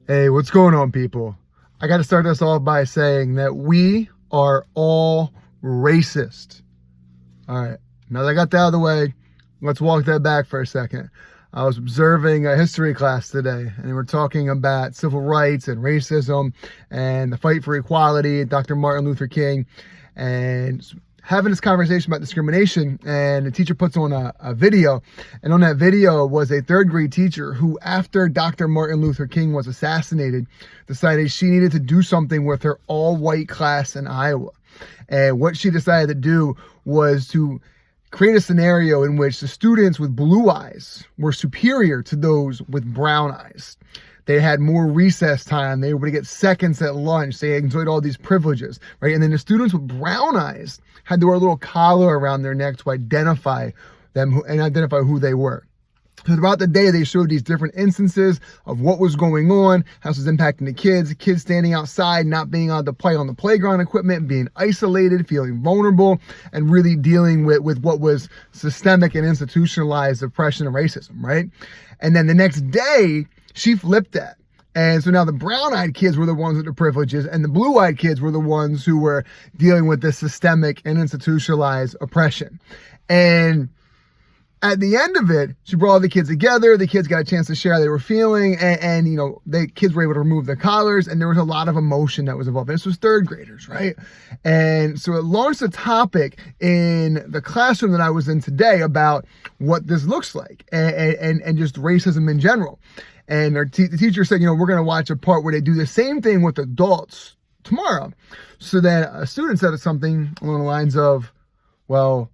Hey, what's going on, people? I got to start this off by saying that we are all racist. All right, now that I got that out of the way, let's walk that back for a second. I was observing a history class today, and we're talking about civil rights and racism and the fight for equality, Dr. Martin Luther King, and having this conversation about discrimination. And the teacher puts on a video, and on that video was a third grade teacher who, after Dr. Martin Luther King was assassinated, decided she needed to do something with her all-white class in Iowa. And what she decided to do was to create a scenario in which the students with blue eyes were superior to those with brown eyes. They had more recess time. They were able to get seconds at lunch. They enjoyed all these privileges, right? And then the students with brown eyes had to wear a little collar around their neck to identify them and identify who they were. So throughout the day, they showed these different instances of what was going on, how this was impacting the kids standing outside, not being able to play on the playground equipment, being isolated, feeling vulnerable, and really dealing with what was systemic and institutionalized oppression and racism, right? And then the next day, she flipped that. And so now the brown-eyed kids were the ones with the privileges, and the blue-eyed kids were the ones who were dealing with this systemic and institutionalized oppression. And at the end of it, she brought all the kids together. The kids got a chance to share how they were feeling, and you know, the kids were able to remove their collars, and there was a lot of emotion that was involved. And this was third graders, right? And so it launched a topic in the classroom that I was in today about what this looks like and just racism in general. And the teacher said, you know, we're going to watch a part where they do the same thing with adults tomorrow. So then a student said something along the lines of, well,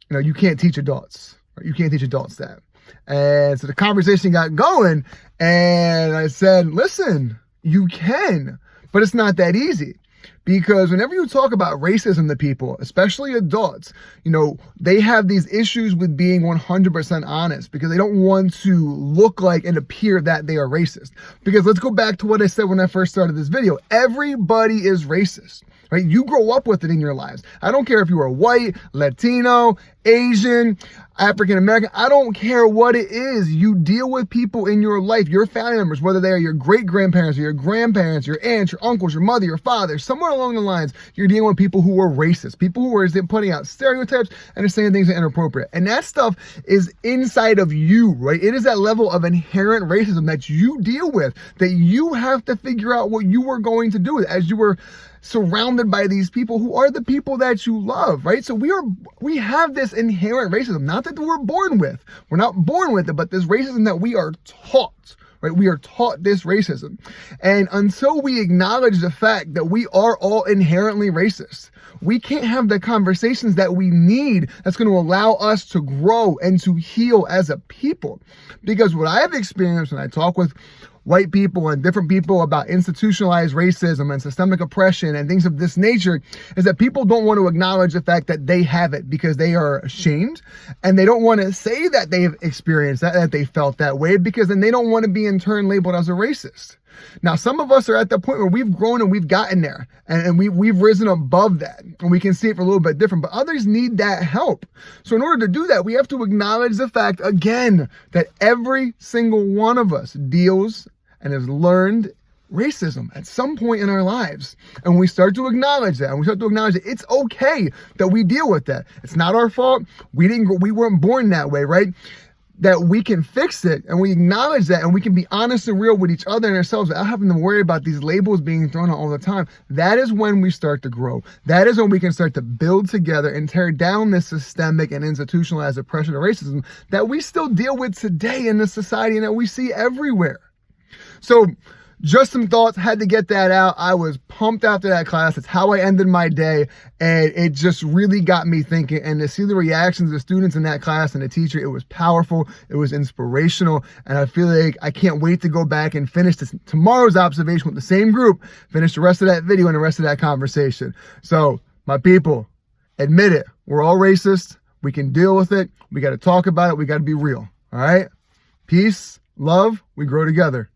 you know, you can't teach adults. You can't teach adults that. And so the conversation got going, and I said, listen, you can, but it's not that easy. Because whenever you talk about racism to people, especially adults, you know, they have these issues with being 100% honest because they don't want to look like and appear that they are racist. Because let's go back to what I said when I first started this video. Everybody is racist. Right? You grow up with it in your lives. I don't care if you are white, Latino, Asian, African American. I don't care what it is. You deal with people in your life, your family members, whether they are your great-grandparents or your grandparents, your aunts, your uncles, your mother, your father, somewhere along the lines, you're dealing with people who are racist, people who are putting out stereotypes and are saying things that are inappropriate. And that stuff is inside of you, right? It is that level of inherent racism that you deal with, that you have to figure out what you are going to do with as you were surrounded by these people who are the people that you love, right? So we have this inherent racism, not that we're born with. We're not born with it, but this racism that we are taught, right? We are taught this racism. And until we acknowledge the fact that we are all inherently racist, we can't have the conversations that we need that's going to allow us to grow and to heal as a people. Because what I have experienced when I talk with white people and different people about institutionalized racism and systemic oppression and things of this nature is that people don't want to acknowledge the fact that they have it because they are ashamed, and they don't want to say that they've experienced that they felt that way, because then they don't want to be in turn labeled as a racist. Now, some of us are at the point where we've grown and we've gotten there, and we've risen above that, and we can see it for a little bit different, but others need that help. So in order to do that, we have to acknowledge the fact, again, that every single one of us deals and has learned racism at some point in our lives. And we start to acknowledge that, and we start to acknowledge that it's okay that we deal with that. It's not our fault. We weren't born that way, right? That we can fix it, and we acknowledge that, and we can be honest and real with each other and ourselves without having to worry about these labels being thrown out all the time. That is when we start to grow. That is when we can start to build together and tear down this systemic and institutionalized oppression and racism that we still deal with today in this society and that we see everywhere. So just some thoughts, had to get that out. I was pumped after that class. It's how I ended my day, and it just really got me thinking. And to see the reactions of the students in that class and the teacher, it was powerful, it was inspirational, and I feel like I can't wait to go back and finish tomorrow's observation with the same group, finish the rest of that video and the rest of that conversation. So, my people, admit it. We're all racist. We can deal with it. We got to talk about it. We got to be real. All right? Peace, love, we grow together.